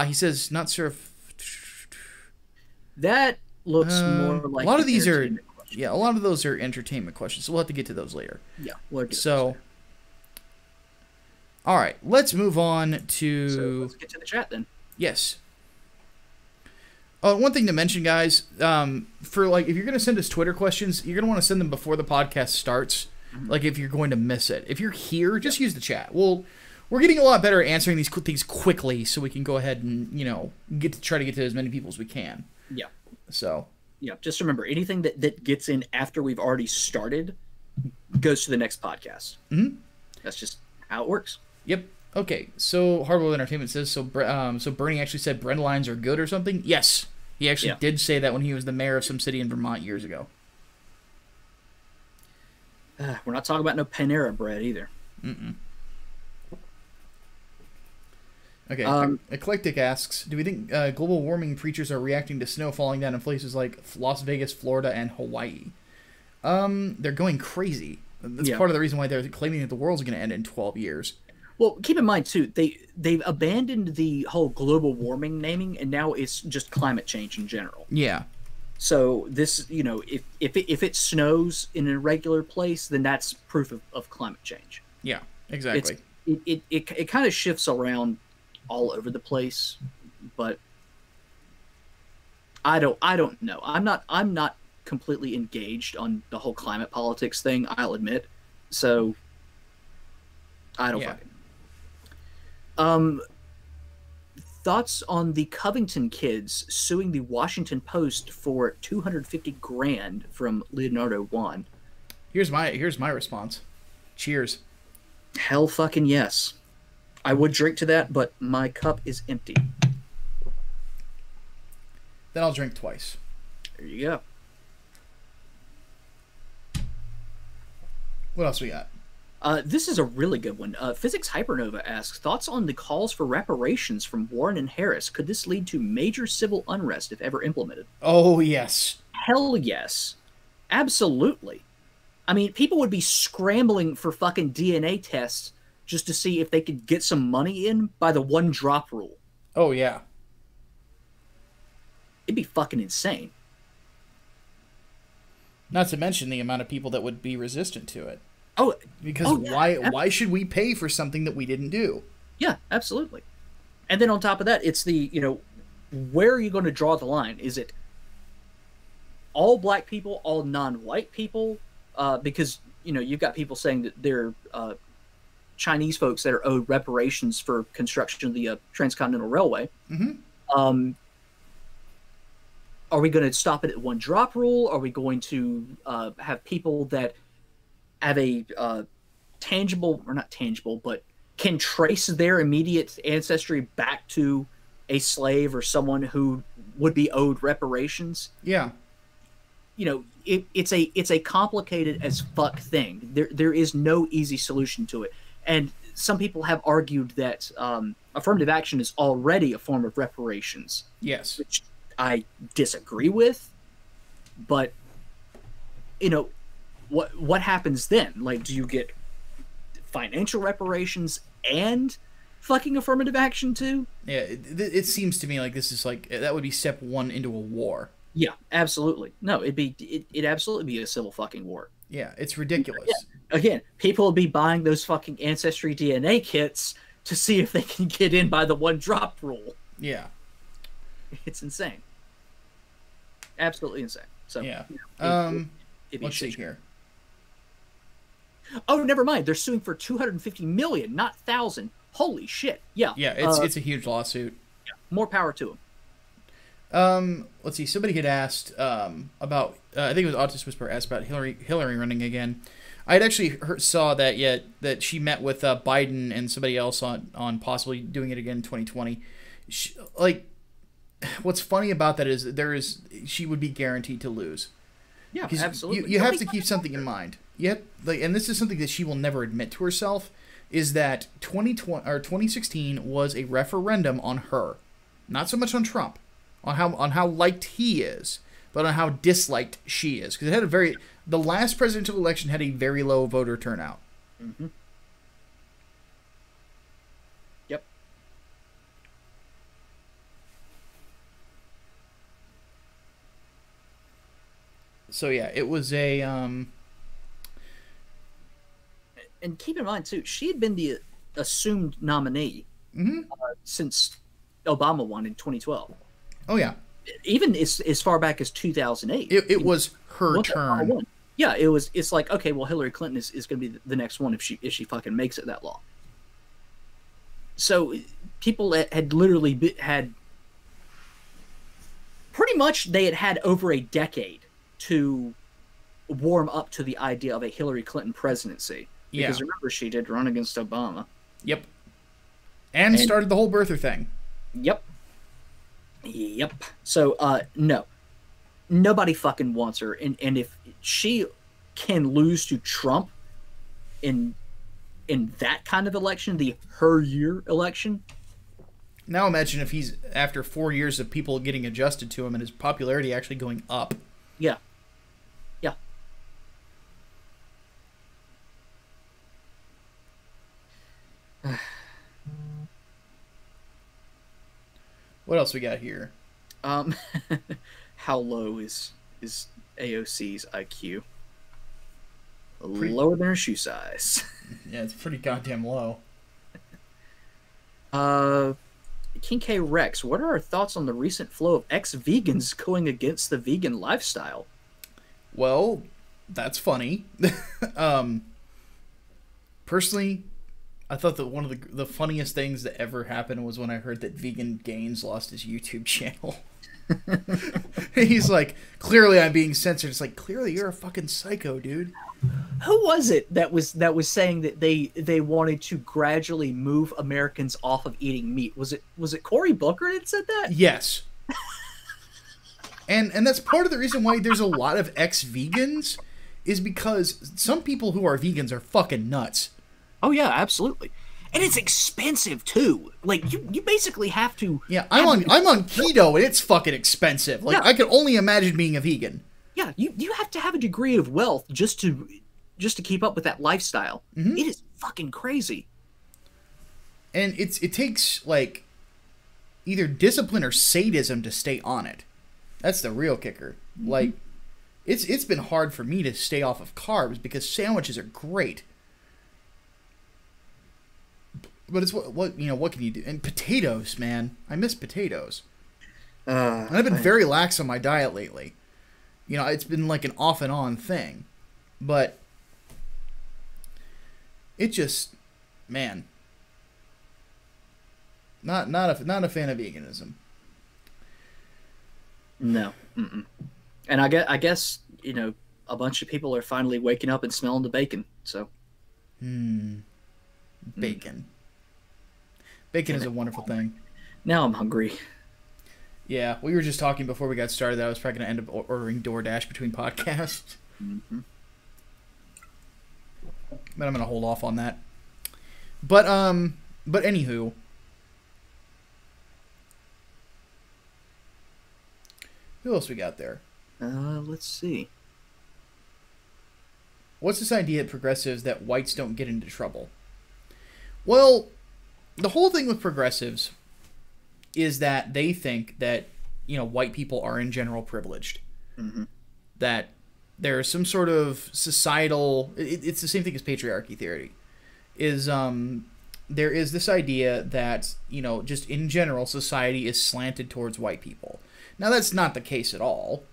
He says, not sure if... That looks more like... A lot of these are... Yeah, a lot of those are entertainment questions, so we'll have to get to those later. Yeah, we'll get to so... those later. All right, let's move on to... So let's get to the chat then. Yes. One thing to mention, guys, for like if you're going to send us Twitter questions, you're going to want to send them before the podcast starts. Mm-hmm. Like if you're going to miss it. If you're here, just use the chat. We're getting a lot better at answering these things quickly, so we can go ahead and try to get to as many people as we can. Yeah. So. Yeah. Just remember, anything that gets in after we've already started goes to the next podcast. Mm-hmm. That's just how it works. Yep. Okay. So Hardwell Entertainment says so. Bernie actually said bread lines are good or something. Yes. He actually did say that when he was the mayor of some city in Vermont years ago. We're not talking about no Panera bread either. Mm-mm. Okay. Eclectic asks, do we think global warming preachers are reacting to snow falling down in places like Las Vegas, Florida, and Hawaii? They're going crazy. That's part of the reason why they're claiming that the world's going to end in 12 years. Well, keep in mind, too, they've abandoned the whole global warming naming, and now it's just climate change in general. Yeah. So this, if it snows in an irregular place, then that's proof of climate change. Yeah, exactly. It kind of shifts around all over the place, but I don't know. I'm not completely engaged on the whole climate politics thing, I'll admit. So I don't fucking thoughts on the Covington kids suing the Washington Post for $250,000 from Leonardo Juan? Here's my response. Cheers. Hell fucking yes. I would drink to that, but my cup is empty. Then I'll drink twice. There you go. What else we got? This is a really good one. Physics Hypernova asks, thoughts on the calls for reparations from Warren and Harris. Could this lead to major civil unrest if ever implemented? Oh, yes. Hell yes. Absolutely. I mean, people would be scrambling for fucking DNA tests just to see if they could get some money in by the one drop rule. Oh, yeah. It'd be fucking insane. Not to mention the amount of people that would be resistant to it. Because why should we pay for something that we didn't do? Yeah, absolutely. And then on top of that, it's the, where are you going to draw the line? Is it all black people, all non-white people? Because, you've got people saying that they're Chinese folks that are owed reparations for construction of the Transcontinental Railway. Mm-hmm. Are we going to stop it at one drop rule? Are we going to have people that have a tangible, or not tangible, but can trace their immediate ancestry back to a slave or someone who would be owed reparations? Yeah. It's a complicated as fuck thing. There is no easy solution to it. And some people have argued that affirmative action is already a form of reparations. Yes. Which I disagree with. But, what happens then? Like, do you get financial reparations and fucking affirmative action too? Yeah, it seems to me like this is like, that would be step one into a war. Yeah, absolutely. No, it'd absolutely be a civil fucking war. Yeah, it's ridiculous. Again, people will be buying those fucking Ancestry DNA kits to see if they can get in by the one drop rule. Yeah. It's insane. Absolutely insane. So yeah. Let's see here. Oh, never mind. They're suing for $250 million, not 1,000. Holy shit. Yeah. Yeah, it's a huge lawsuit. Yeah, more power to them. Let's see. Somebody had asked about. I think it was Autist Whisperer asked about Hillary running again. I had actually saw that that she met with Biden and somebody else on possibly doing it again in 2020. What's funny about that is she would be guaranteed to lose. Yeah, absolutely. You have to keep something in mind. And this is something that she will never admit to herself, is that 2016 was a referendum on her, not so much on Trump, on how liked he is, but on how disliked she is, because it had the last presidential election had a very low voter turnout. Mm-hmm. Yep. So yeah, it was a And keep in mind too, she had been the assumed nominee since Obama won in 2012. Oh yeah, even as far back as 2008. It was her turn. Yeah, it's like, okay, well, Hillary Clinton is going to be the next one if she fucking makes it that long. So people had literally had pretty much they had over a decade to warm up to the idea of a Hillary Clinton presidency. Because remember, she did run against Obama. Yep. And started the whole birther thing. Yep. So, no. Nobody fucking wants her. And if she can lose to Trump in that kind of election, the her year election. Now imagine if he's, after 4 years of people getting adjusted to him and his popularity actually going up. Yeah. What else we got here? How low is AOC's IQ? Lower than her shoe size. Yeah, it's pretty goddamn low. King K Rex, what are our thoughts on the recent flow of ex-vegans going against the vegan lifestyle? Well, that's funny. Personally, I thought that one of the funniest things that ever happened was when I heard that Vegan Gains lost his YouTube channel. He's like, clearly I'm being censored. It's like, clearly you're a fucking psycho, dude. Who was it that was saying that they wanted to gradually move Americans off of eating meat? Was it Cory Booker that said that? Yes. And that's part of the reason why there's a lot of ex-vegans, is because some people who are vegans are fucking nuts. Oh yeah, absolutely. And it's expensive too. Like you basically have to. Yeah, I'm on keto and it's fucking expensive. Like, yeah. I can only imagine being a vegan. Yeah, you have to have a degree of wealth just to keep up with that lifestyle. Mm-hmm. It is fucking crazy. And it takes like either discipline or sadism to stay on it. That's the real kicker. Mm-hmm. Like it's been hard for me to stay off of carbs because sandwiches are great. But it's what can you do? And potatoes, man. I miss potatoes. And I've been very lax on my diet lately. You know, it's been like an off and on thing. But it just, man. Not a fan of veganism. No. Mm-mm. And I guess, a bunch of people are finally waking up and smelling the bacon. So. Bacon. Bacon is a wonderful thing. Now I'm hungry. Yeah, we were just talking before we got started that I was probably going to end up ordering DoorDash between podcasts. Mm-hmm. But I'm going to hold off on that. But anywho. Who else we got there? Let's see. What's this idea of progressives that whites don't get into trouble? Well, the whole thing with progressives is that they think that, white people are in general privileged. Mm-hmm. That there's some sort of societal... It's the same thing as patriarchy theory. There is this idea that, just in general, society is slanted towards white people. Now, that's not the case at all.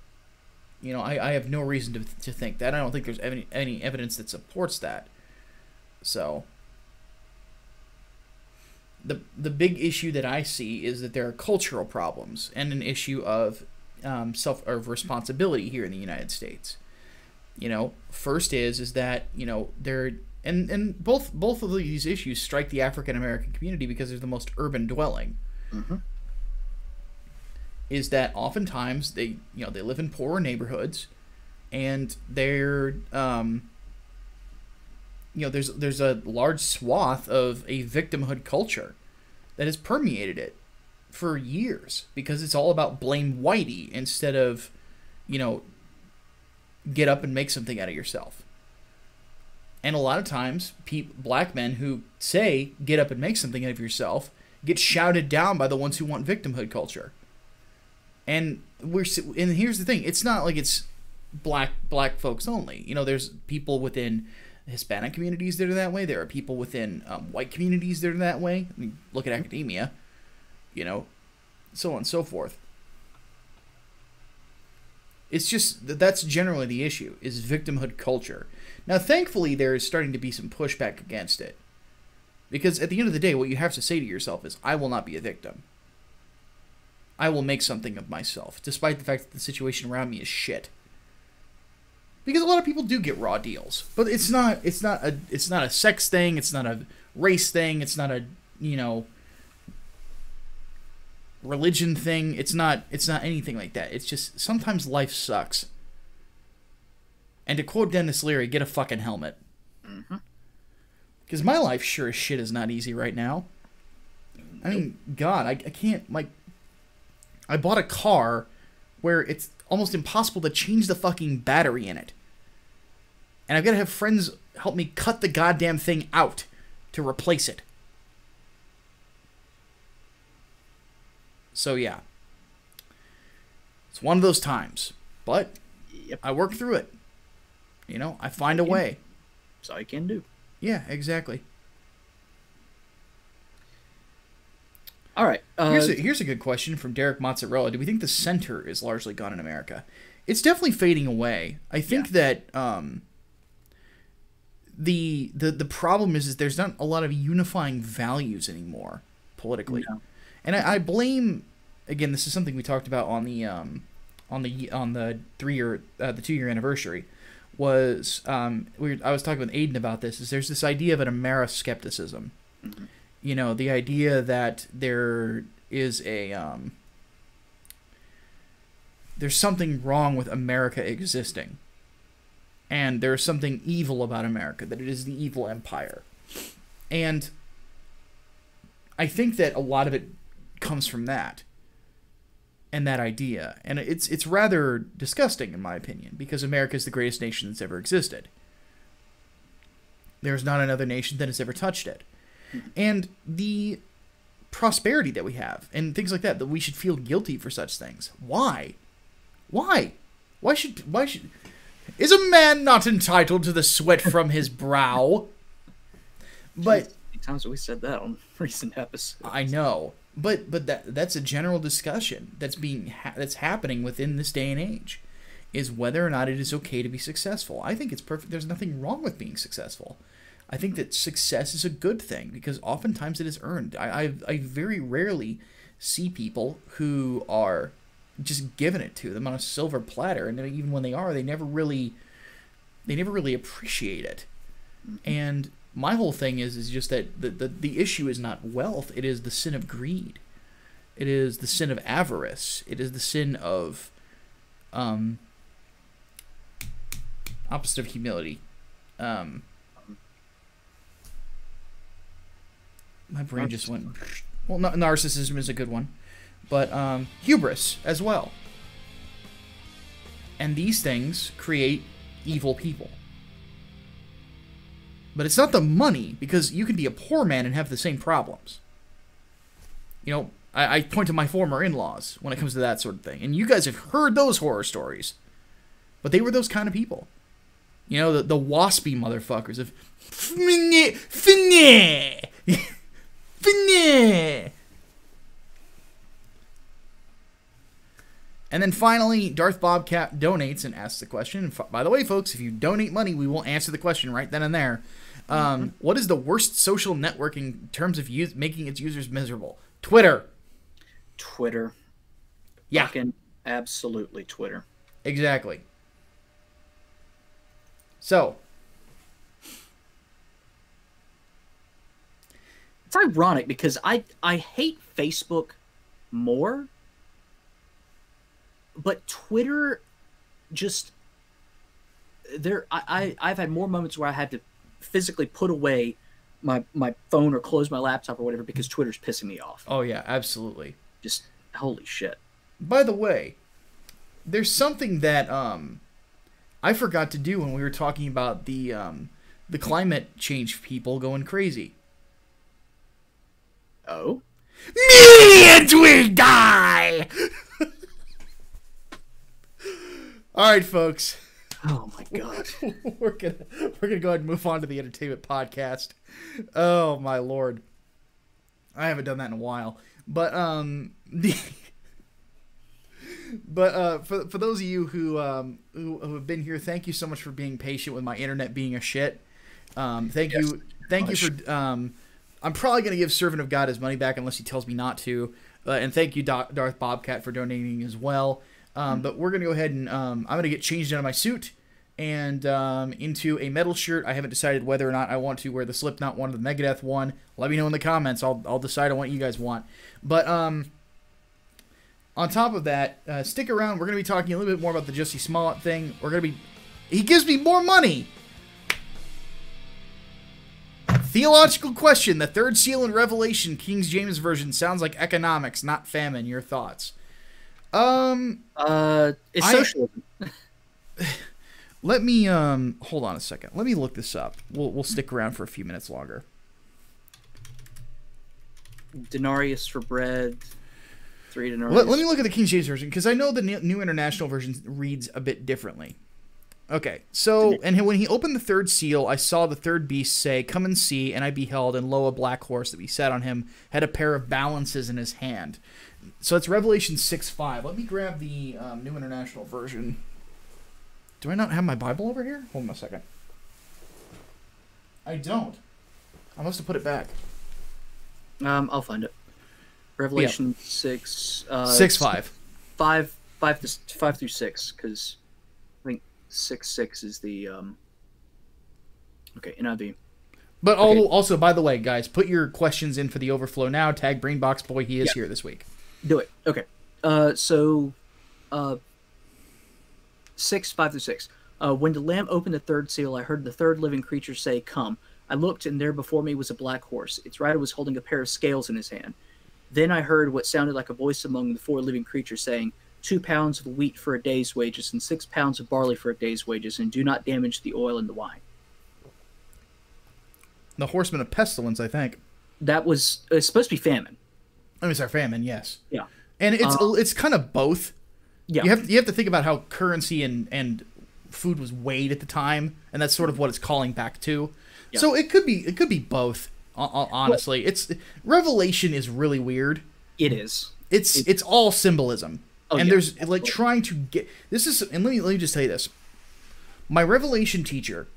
I have no reason to think that. I don't think there's any evidence that supports that. So... The big issue that I see is that there are cultural problems and an issue of responsibility here in the United States. First is that there and both of these issues strike the African American community because they're the most urban dwelling. Mm-hmm. Is that oftentimes they live in poorer neighborhoods, and they're there's a large swath of a victimhood culture that has permeated it for years because it's all about blame Whitey instead of, get up and make something out of yourself. And a lot of times, black men who say get up and make something out of yourself get shouted down by the ones who want victimhood culture. And here's the thing: it's not like it's black folks only. There's people within Hispanic communities that are that way. There are people within white communities that are that way. I mean, look at academia, so on and so forth. It's just that's generally the issue, is victimhood culture. Now, thankfully, there is starting to be some pushback against it. Because at the end of the day, what you have to say to yourself is, I will not be a victim. I will make something of myself, despite the fact that the situation around me is shit. Because a lot of people do get raw deals, but it's not a sex thing, it's not a race thing, it's not a, religion thing, it's not anything like that. It's just sometimes life sucks. And to quote Dennis Leary, get a fucking helmet. Because my life sure as shit is not easy right now. I mean, God, I can't, I bought a car where it's almost impossible to change the fucking battery in it. And I've got to have friends help me cut the goddamn thing out to replace it. So, yeah. It's one of those times. But I work through it. I find a way. That's all you can do. Yeah, exactly. All right. Here's a good question from Derek Mozzarella. Do we think the center is largely gone in America? It's definitely fading away. I think that the problem is there's not a lot of unifying values anymore politically. No. And I blame, again, this is something we talked about on the 2-year anniversary. I was talking with Aiden about this. Is there's this idea of an Ameri-skepticism. Mm-hmm. The idea that there is there's something wrong with America existing, and there's something evil about America, that it is the evil empire, and I think that a lot of it comes from that. And that idea. And it's rather disgusting, in my opinion, because America is the greatest nation that's ever existed. There's not another nation that has ever touched it. And the prosperity that we have, and things like that we should feel guilty for such things. Why? Why should... Is a man not entitled to the sweat from his brow? But... How many times have we said that on recent episodes? I know. But that's a general discussion that's happening within this day and age, is whether or not it is okay to be successful. I think it's perfect. There's nothing wrong with being successful. I think that success is a good thing because oftentimes it is earned. I very rarely see people who are just given it to them on a silver platter, and even when they are, they never really appreciate it. And my whole thing is just that the issue is not wealth. It is the sin of greed. It is the sin of avarice. It is the sin of opposite of humility. My brain just went... Well, narcissism is a good one. But hubris as well. And these things create evil people. But it's not the money, because you can be a poor man and have the same problems. I point to my former in-laws when it comes to that sort of thing. And you guys have heard those horror stories. But they were those kind of people. The waspy motherfuckers of... Finne! And then finally, Darth Bobcat donates and asks the question. And by the way, folks, if you donate money, we will answer the question right then and there. What is the worst social networking in terms of making its users miserable? Twitter. Yeah. Fucking absolutely Twitter. Exactly. So. It's ironic because I hate Facebook more, but Twitter just... I've had more moments where I had to physically put away my phone or close my laptop or whatever because Twitter's pissing me off. Oh yeah, absolutely. Just holy shit. By the way, there's something that I forgot to do when we were talking about the climate change people going crazy. Oh? Millions will die! Alright, folks. Oh my god. we're gonna go ahead and move on to the entertainment podcast. Oh my lord. I haven't done that in a while. But for those of you who have been here, thank you so much for being patient with my internet being a shit. Thank you for I'm probably gonna give Servant of God his money back unless he tells me not to. And thank you Darth Bobcat for donating as well. But we're gonna go ahead and I'm gonna get changed out of my suit and into a metal shirt. I haven't decided whether or not I want to wear the Slipknot one or the Megadeth one. Let me know in the comments. I'll decide on what you guys want. But on top of that, stick around. We're gonna be talking a little bit more about the Jussie Smollett thing. He gives me more money. Theological question: the third seal in Revelation, King James Version, sounds like economics, not famine. Your thoughts? It's socialism. Let me hold on a second. Let me look this up. We'll stick around for a few minutes longer. Denarius for bread. 3 denarius. Let me look at the King James Version because I know the New International Version reads a bit differently. Okay, so, and when he opened the third seal, I saw the third beast say, "Come and see," and I beheld, and lo, a black horse that we sat on him had a pair of balances in his hand. So it's Revelation 6:5. Let me grab the New International Version. Do I not have my Bible over here? Hold on a second. I don't. I must have put it back. I'll find it. Revelation 6. 6:5. 5 through 6, because I think 6:6 is the okay, NIV. But also, by the way, guys, put your questions in for the overflow now. Tag Brainbox Boy. He is here this week. Do it. Okay. So 5 through 6. When the Lamb opened the third seal, I heard the third living creature say, "Come." I looked, and there before me was a black horse. Its rider was holding a pair of scales in his hand. Then I heard what sounded like a voice among the 4 living creatures saying, 2 pounds of wheat for a day's wages, and 6 pounds of barley for a day's wages, and do not damage the oil and the wine. The horseman of pestilence, I think. It's supposed to be famine. I mean, sorry, famine, yes. Yeah. And it's kind of both. Yeah. You have to think about how currency and food was weighed at the time, and that's sort of what it's calling back to. Yeah. So it could be both. Honestly, Revelation is really weird. It is. It's all symbolism, and yeah. there's like trying to get this is. And let me just tell you this. My Revelation teacher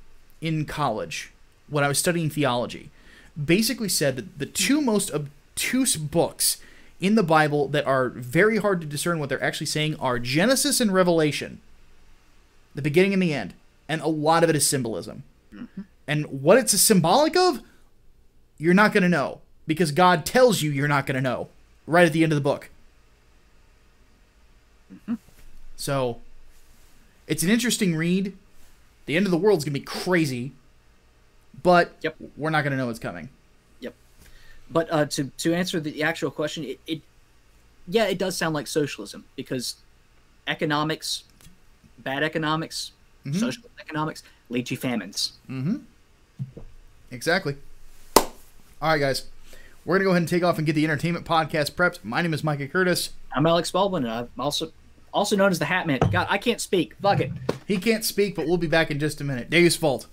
in college, when I was studying theology, basically said that the 2 most obtuse books in the Bible that are very hard to discern what they're actually saying are Genesis and Revelation. The beginning and the end. And a lot of it is symbolism. Mm-hmm. And what it's symbolic of, you're not going to know. Because God tells you you're not going to know. Right at the end of the book. Mm-hmm. So, it's an interesting read. The end of the world's going to be crazy. But we're not going to know what's coming. But to answer the actual question, it does sound like socialism, because economics, bad economics, mm-hmm. social economics lead to famines. Mm-hmm. Exactly. All right, guys. We're going to go ahead and take off and get the entertainment podcast prepped. My name is Micah Curtis. I'm Alex Baldwin, and I'm also known as the Hatman. God, I can't speak. Fuck it. He can't speak, but we'll be back in just a minute. Deus Vult.